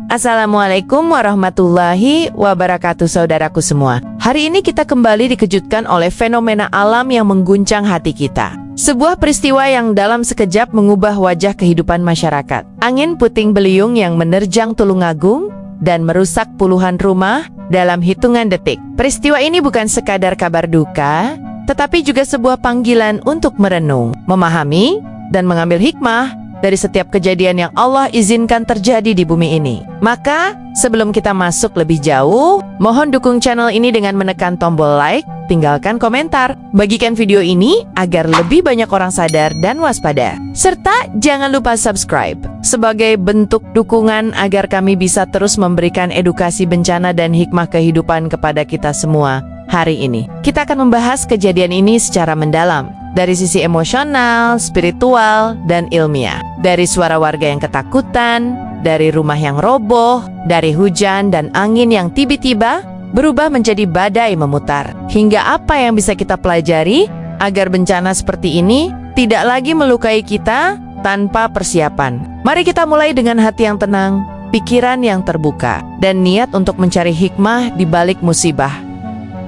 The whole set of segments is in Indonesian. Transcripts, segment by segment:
Assalamualaikum warahmatullahi wabarakatuh, saudaraku semua. Hari ini kita kembali dikejutkan oleh fenomena alam yang mengguncang hati kita. Sebuah peristiwa yang dalam sekejap mengubah wajah kehidupan masyarakat. Angin puting beliung yang menerjang Tulungagung dan merusak puluhan rumah dalam hitungan detik. Peristiwa ini bukan sekadar kabar duka, tetapi juga sebuah panggilan untuk merenung, memahami, dan mengambil hikmah dari setiap kejadian yang Allah izinkan terjadi di bumi ini. Maka, sebelum kita masuk lebih jauh, mohon dukung channel ini dengan menekan tombol like, tinggalkan komentar, bagikan video ini agar lebih banyak orang sadar dan waspada. Serta jangan lupa subscribe sebagai bentuk dukungan agar kami bisa terus memberikan edukasi bencana dan hikmah kehidupan kepada kita semua. Hari ini, kita akan membahas kejadian ini secara mendalam, dari sisi emosional, spiritual, dan ilmiah. Dari suara warga yang ketakutan, dari rumah yang roboh, dari hujan dan angin yang tiba-tiba berubah menjadi badai memutar. Hingga apa yang bisa kita pelajari agar bencana seperti ini tidak lagi melukai kita tanpa persiapan. Mari kita mulai dengan hati yang tenang, pikiran yang terbuka, dan niat untuk mencari hikmah di balik musibah.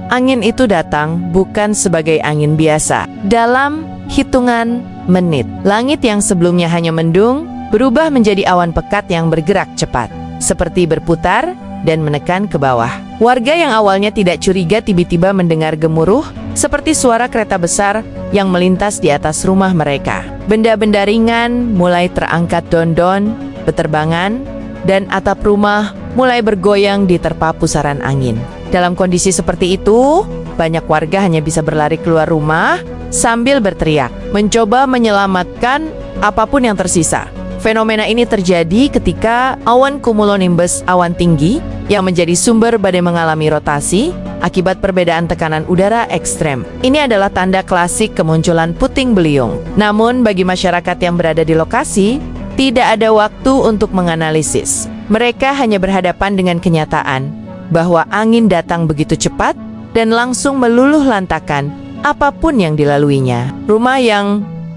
Angin itu datang bukan sebagai angin biasa. Dalam hitungan menit, langit yang sebelumnya hanya mendung berubah menjadi awan pekat yang bergerak cepat, seperti berputar dan menekan ke bawah. Warga yang awalnya tidak curiga tiba-tiba mendengar gemuruh seperti suara kereta besar yang melintas di atas rumah mereka. Benda-benda ringan mulai terangkat dondon, beterbangan, dan atap rumah mulai bergoyang diterpa pusaran angin. Dalam kondisi seperti itu, banyak warga hanya bisa berlari keluar rumah sambil berteriak, mencoba menyelamatkan apapun yang tersisa. Fenomena ini terjadi ketika awan cumulonimbus, awan tinggi yang menjadi sumber badai, mengalami rotasi akibat perbedaan tekanan udara ekstrem. Ini adalah tanda klasik kemunculan puting beliung. Namun bagi masyarakat yang berada di lokasi, tidak ada waktu untuk menganalisis. Mereka hanya berhadapan dengan kenyataan bahwa angin datang begitu cepat dan langsung meluluh lantakan apapun yang dilaluinya. Rumah yang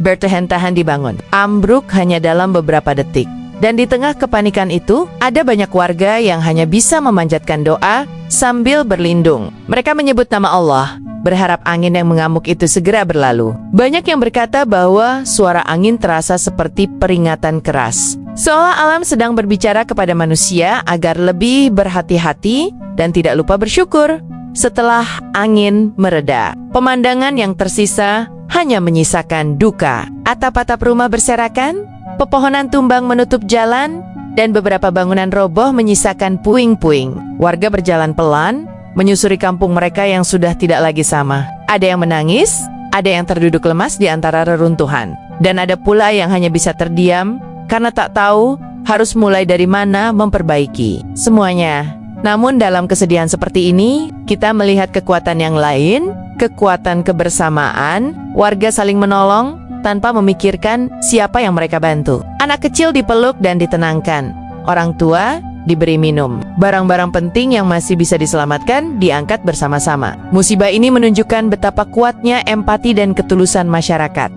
bertahan-tahan dibangun ambruk hanya dalam beberapa detik. Dan di tengah kepanikan itu, ada banyak warga yang hanya bisa memanjatkan doa sambil berlindung. Mereka menyebut nama Allah, berharap angin yang mengamuk itu segera berlalu. Banyak yang berkata bahwa suara angin terasa seperti peringatan keras, seolah alam sedang berbicara kepada manusia agar lebih berhati-hati dan tidak lupa bersyukur. Setelah angin mereda, pemandangan yang tersisa hanya menyisakan duka. Atap-atap rumah berserakan, pepohonan tumbang menutup jalan, dan beberapa bangunan roboh menyisakan puing-puing. Warga berjalan pelan, menyusuri kampung mereka yang sudah tidak lagi sama. Ada yang menangis, ada yang terduduk lemas di antara reruntuhan, dan ada pula yang hanya bisa terdiam karena tak tahu harus mulai dari mana memperbaiki semuanya. Namun dalam kesedihan seperti ini, kita melihat kekuatan yang lain, kekuatan kebersamaan, warga saling menolong tanpa memikirkan siapa yang mereka bantu. Anak kecil dipeluk dan ditenangkan, orang tua diberi minum. Barang-barang penting yang masih bisa diselamatkan diangkat bersama-sama. Musibah ini menunjukkan betapa kuatnya empati dan ketulusan masyarakat.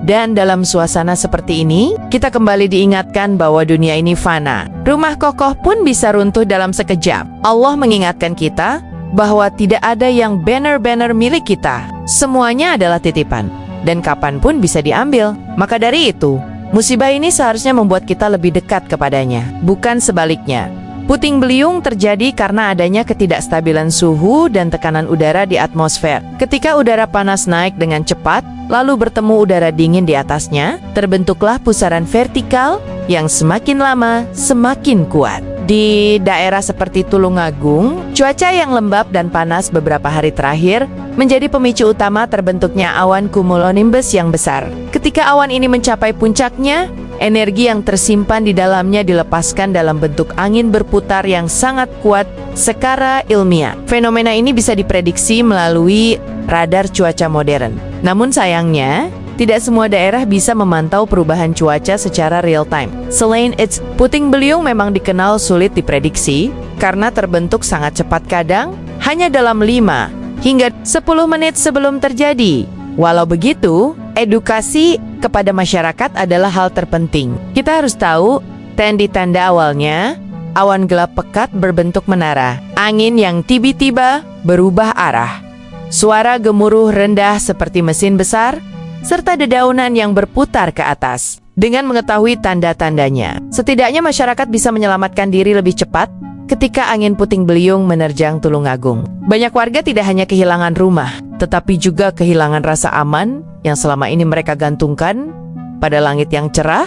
Dan dalam suasana seperti ini, kita kembali diingatkan bahwa dunia ini fana. Rumah kokoh pun bisa runtuh dalam sekejap. Allah mengingatkan kita bahwa tidak ada yang benar-benar milik kita. Semuanya adalah titipan, dan kapanpun bisa diambil. Maka dari itu, musibah ini seharusnya membuat kita lebih dekat kepadanya, bukan sebaliknya. Puting beliung terjadi karena adanya ketidakstabilan suhu dan tekanan udara di atmosfer. Ketika udara panas naik dengan cepat, lalu bertemu udara dingin di atasnya, terbentuklah pusaran vertikal yang semakin lama semakin kuat. Di daerah seperti Tulungagung, cuaca yang lembab dan panas beberapa hari terakhir menjadi pemicu utama terbentuknya awan cumulonimbus yang besar. Ketika awan ini mencapai puncaknya, energi yang tersimpan di dalamnya dilepaskan dalam bentuk angin berputar yang sangat kuat secara ilmiah. Fenomena ini bisa diprediksi melalui radar cuaca modern. Namun sayangnya, tidak semua daerah bisa memantau perubahan cuaca secara real time. Selain itu, puting beliung memang dikenal sulit diprediksi karena terbentuk sangat cepat, kadang hanya dalam 5 hingga 10 menit sebelum terjadi. Walau begitu, edukasi kepada masyarakat adalah hal terpenting. Kita harus tahu tanda-tanda awalnya, Awan gelap pekat berbentuk menara. Angin yang tiba-tiba berubah arah. Suara gemuruh rendah seperti mesin besar, serta dedaunan yang berputar ke atas. Dengan mengetahui tanda-tandanya, setidaknya masyarakat bisa menyelamatkan diri lebih cepat ketika angin puting beliung menerjang Tulungagung. Banyak warga tidak hanya kehilangan rumah, tetapi juga kehilangan rasa aman yang selama ini mereka gantungkan pada langit yang cerah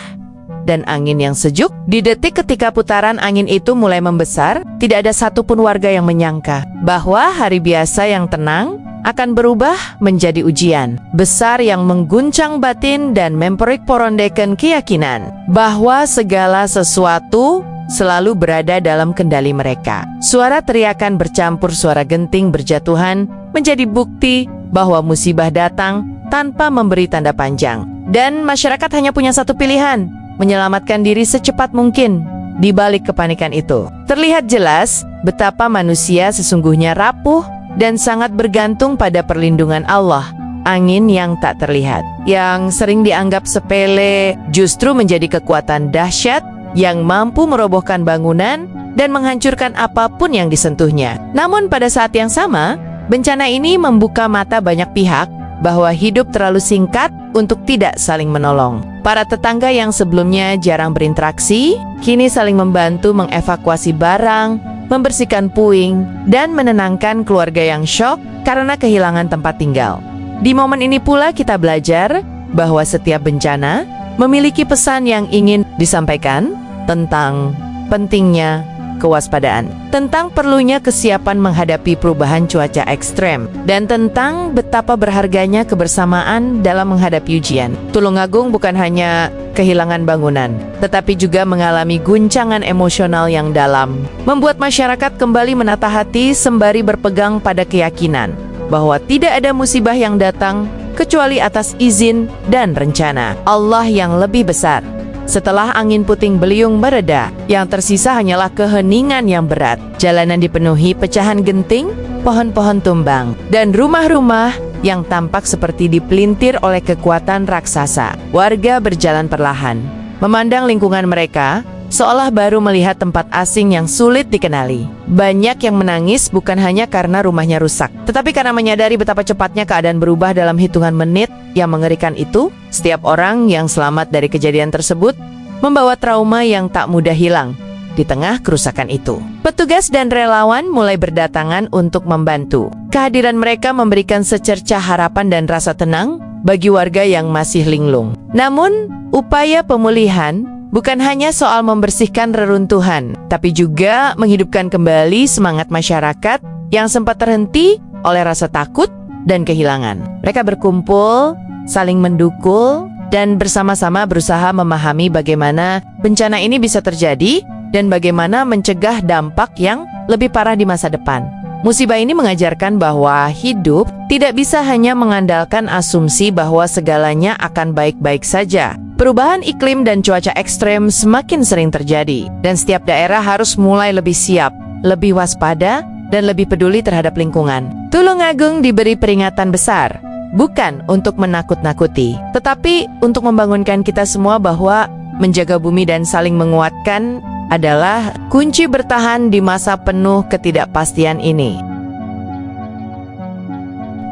dan angin yang sejuk. Di detik ketika putaran angin itu mulai membesar, tidak ada satupun warga yang menyangka bahwa hari biasa yang tenang akan berubah menjadi ujian besar yang mengguncang batin dan memperikporondeken keyakinan bahwa segala sesuatu selalu berada dalam kendali mereka. Suara teriakan bercampur suara genting berjatuhan menjadi bukti bahwa musibah datang tanpa memberi tanda panjang. Dan masyarakat hanya punya satu pilihan, menyelamatkan diri secepat mungkin. Di balik kepanikan itu, terlihat jelas betapa manusia sesungguhnya rapuh dan sangat bergantung pada perlindungan Allah. Angin yang tak terlihat, yang sering dianggap sepele, justru menjadi kekuatan dahsyat yang mampu merobohkan bangunan dan menghancurkan apapun yang disentuhnya. Namun pada saat yang sama, bencana ini membuka mata banyak pihak bahwa hidup terlalu singkat untuk tidak saling menolong. Para tetangga yang sebelumnya jarang berinteraksi, kini saling membantu mengevakuasi barang, membersihkan puing, dan menenangkan keluarga yang syok karena kehilangan tempat tinggal. Di momen ini pula kita belajar bahwa setiap bencana memiliki pesan yang ingin disampaikan tentang pentingnya kewaspadaan, tentang perlunya kesiapan menghadapi perubahan cuaca ekstrem, dan tentang betapa berharganya kebersamaan dalam menghadapi ujian. Tulungagung bukan hanya kehilangan bangunan, tetapi juga mengalami guncangan emosional yang dalam, membuat masyarakat kembali menata hati sembari berpegang pada keyakinan bahwa tidak ada musibah yang datang kecuali atas izin dan rencana Allah yang lebih besar. Setelah angin puting beliung mereda, yang tersisa hanyalah keheningan yang berat. Jalanan dipenuhi pecahan genting, pohon-pohon tumbang, dan rumah-rumah yang tampak seperti dipelintir oleh kekuatan raksasa. Warga berjalan perlahan, memandang lingkungan mereka, seolah baru melihat tempat asing yang sulit dikenali. Banyak yang menangis bukan hanya karena rumahnya rusak, tetapi karena menyadari betapa cepatnya keadaan berubah dalam hitungan menit yang mengerikan itu. Setiap orang yang selamat dari kejadian tersebut membawa trauma yang tak mudah hilang di tengah kerusakan itu. Petugas dan relawan mulai berdatangan untuk membantu. Kehadiran mereka memberikan secercah harapan dan rasa tenang bagi warga yang masih linglung. Namun, upaya pemulihan bukan hanya soal membersihkan reruntuhan, tapi juga menghidupkan kembali semangat masyarakat yang sempat terhenti oleh rasa takut dan kehilangan. Mereka berkumpul, saling mendukung, dan bersama-sama berusaha memahami bagaimana bencana ini bisa terjadi dan bagaimana mencegah dampak yang lebih parah di masa depan. Musibah ini mengajarkan bahwa hidup tidak bisa hanya mengandalkan asumsi bahwa segalanya akan baik-baik saja. Perubahan iklim dan cuaca ekstrem semakin sering terjadi, dan setiap daerah harus mulai lebih siap, lebih waspada, dan lebih peduli terhadap lingkungan. Tulungagung diberi peringatan besar, bukan untuk menakut-nakuti, tetapi untuk membangunkan kita semua bahwa menjaga bumi dan saling menguatkan adalah kunci bertahan di masa penuh ketidakpastian ini.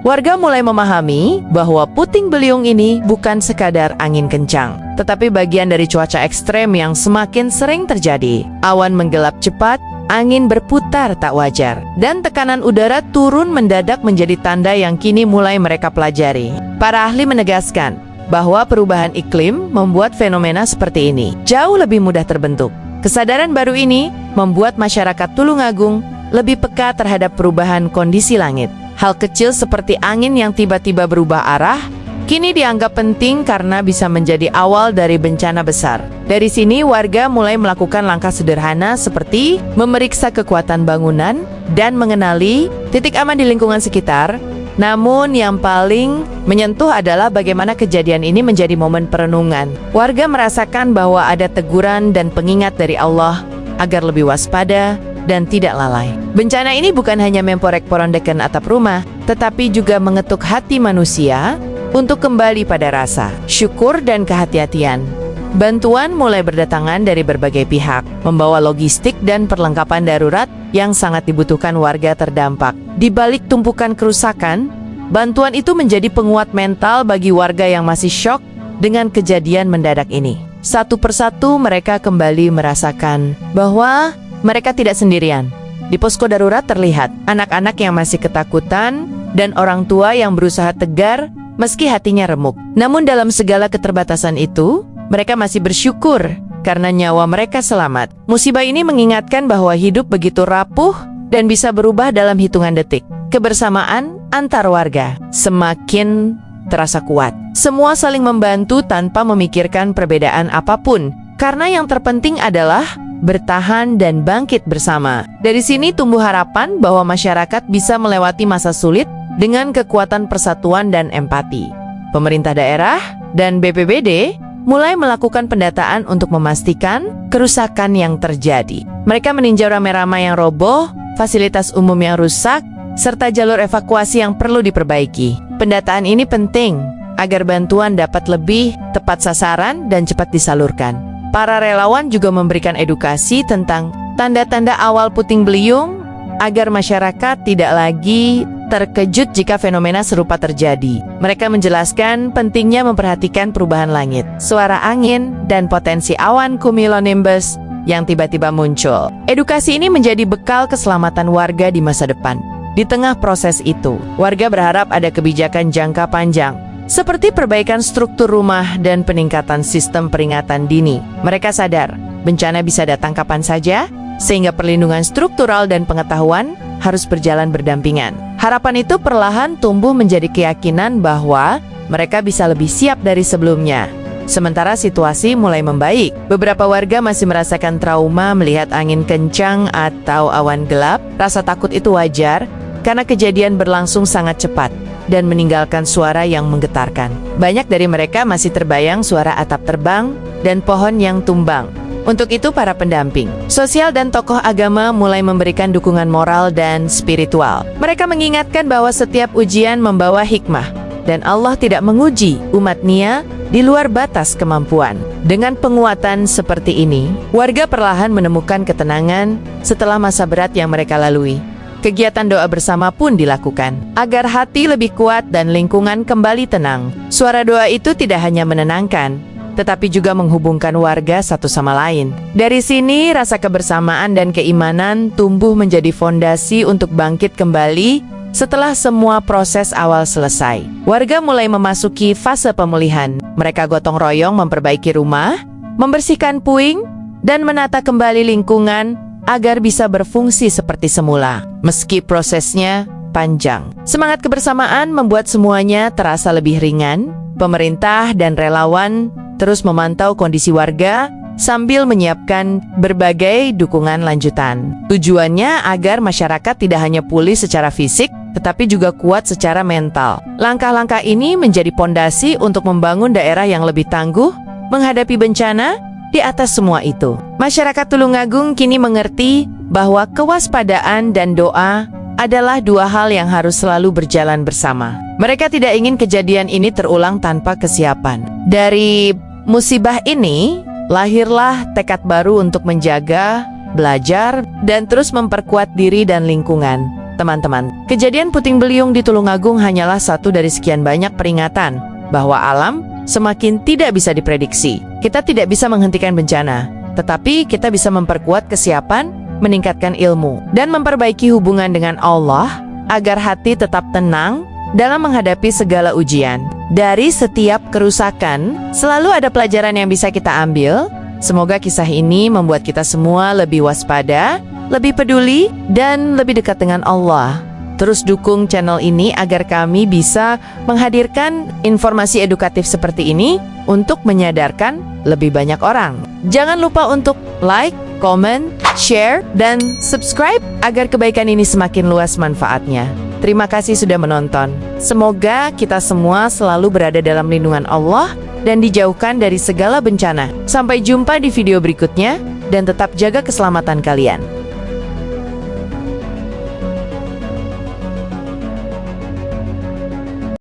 Warga mulai memahami bahwa puting beliung ini bukan sekadar angin kencang, tetapi bagian dari cuaca ekstrem yang semakin sering terjadi. Awan menggelap cepat, angin berputar tak wajar, dan tekanan udara turun mendadak menjadi tanda yang kini mulai mereka pelajari. Para ahli menegaskan bahwa perubahan iklim membuat fenomena seperti ini jauh lebih mudah terbentuk. Kesadaran baru ini membuat masyarakat Tulungagung lebih peka terhadap perubahan kondisi langit. Hal kecil seperti angin yang tiba-tiba berubah arah kini dianggap penting karena bisa menjadi awal dari bencana besar. Dari sini warga mulai melakukan langkah sederhana seperti memeriksa kekuatan bangunan dan mengenali titik aman di lingkungan sekitar. Namun yang paling menyentuh adalah bagaimana kejadian ini menjadi momen perenungan. Warga merasakan bahwa ada teguran dan pengingat dari Allah agar lebih waspada dan tidak lalai. Bencana ini bukan hanya memporek-porondeken atap rumah, tetapi juga mengetuk hati manusia untuk kembali pada rasa syukur dan kehati-hatian. Bantuan mulai berdatangan dari berbagai pihak, membawa logistik dan perlengkapan darurat yang sangat dibutuhkan warga terdampak. Di balik tumpukan kerusakan, bantuan itu menjadi penguat mental bagi warga yang masih syok dengan kejadian mendadak ini. Satu persatu mereka kembali merasakan bahwa mereka tidak sendirian. Di posko darurat terlihat anak-anak yang masih ketakutan dan orang tua yang berusaha tegar meski hatinya remuk. Namun dalam segala keterbatasan itu, mereka masih bersyukur karena nyawa mereka selamat. Musibah ini mengingatkan bahwa hidup begitu rapuh dan bisa berubah dalam hitungan detik. Kebersamaan antar warga semakin terasa kuat. Semua saling membantu tanpa memikirkan perbedaan apapun, karena yang terpenting adalah bertahan dan bangkit bersama. Dari sini tumbuh harapan bahwa masyarakat bisa melewati masa sulit dengan kekuatan persatuan dan empati. Pemerintah daerah dan BPBD mulai melakukan pendataan untuk memastikan kerusakan yang terjadi. Mereka meninjau ramai-ramai yang roboh, fasilitas umum yang rusak, serta jalur evakuasi yang perlu diperbaiki. Pendataan ini penting agar bantuan dapat lebih tepat sasaran dan cepat disalurkan. Para relawan juga memberikan edukasi tentang tanda-tanda awal puting beliung agar masyarakat tidak lagi terkejut jika fenomena serupa terjadi. Mereka menjelaskan pentingnya memperhatikan perubahan langit, suara angin, dan potensi awan cumulonimbus yang tiba-tiba muncul. Edukasi ini menjadi bekal keselamatan warga di masa depan. Di tengah proses itu, warga berharap ada kebijakan jangka panjang, seperti perbaikan struktur rumah dan peningkatan sistem peringatan dini. Mereka sadar, bencana bisa datang kapan saja, sehingga perlindungan struktural dan pengetahuan harus berjalan berdampingan. Harapan itu perlahan tumbuh menjadi keyakinan bahwa mereka bisa lebih siap dari sebelumnya. Sementara situasi mulai membaik, beberapa warga masih merasakan trauma melihat angin kencang atau awan gelap. Rasa takut itu wajar, karena kejadian berlangsung sangat cepat dan meninggalkan suara yang menggetarkan. Banyak dari mereka masih terbayang suara atap terbang dan pohon yang tumbang. Untuk itu para pendamping sosial dan tokoh agama mulai memberikan dukungan moral dan spiritual. Mereka mengingatkan bahwa setiap ujian membawa hikmah dan Allah tidak menguji umatnya di luar batas kemampuan. Dengan penguatan seperti ini, warga perlahan menemukan ketenangan setelah masa berat yang mereka lalui. Kegiatan doa bersama pun dilakukan agar hati lebih kuat dan lingkungan kembali tenang. Suara doa itu tidak hanya menenangkan, tetapi juga menghubungkan warga satu sama lain. Dari sini, rasa kebersamaan dan keimanan tumbuh menjadi fondasi untuk bangkit kembali setelah semua proses awal selesai. Warga mulai memasuki fase pemulihan. Mereka gotong royong memperbaiki rumah, membersihkan puing, dan menata kembali lingkungan agar bisa berfungsi seperti semula. Meski prosesnya panjang, semangat kebersamaan membuat semuanya terasa lebih ringan. Pemerintah dan relawan terus memantau kondisi warga sambil menyiapkan berbagai dukungan lanjutan. Tujuannya agar masyarakat tidak hanya pulih secara fisik, tetapi juga kuat secara mental. Langkah-langkah ini menjadi pondasi untuk membangun daerah yang lebih tangguh menghadapi bencana. Di atas semua itu, masyarakat Tulungagung kini mengerti bahwa kewaspadaan dan doa adalah dua hal yang harus selalu berjalan bersama. Mereka tidak ingin kejadian ini terulang tanpa kesiapan. Dari musibah ini, lahirlah tekad baru untuk menjaga, belajar, dan terus memperkuat diri dan lingkungan. Teman-teman, kejadian puting beliung di Tulungagung hanyalah satu dari sekian banyak peringatan bahwa alam semakin tidak bisa diprediksi. Kita tidak bisa menghentikan bencana, tetapi kita bisa memperkuat kesiapan, meningkatkan ilmu, dan memperbaiki hubungan dengan Allah agar hati tetap tenang dalam menghadapi segala ujian. Dari setiap kerusakan, selalu ada pelajaran yang bisa kita ambil. Semoga kisah ini membuat kita semua lebih waspada, lebih peduli, dan lebih dekat dengan Allah. Terus dukung channel ini agar kami bisa menghadirkan informasi edukatif seperti ini untuk menyadarkan lebih banyak orang. Jangan lupa untuk like, comment, share, dan subscribe agar kebaikan ini semakin luas manfaatnya. Terima kasih sudah menonton. Semoga kita semua selalu berada dalam lindungan Allah dan dijauhkan dari segala bencana. Sampai jumpa di video berikutnya dan tetap jaga keselamatan kalian.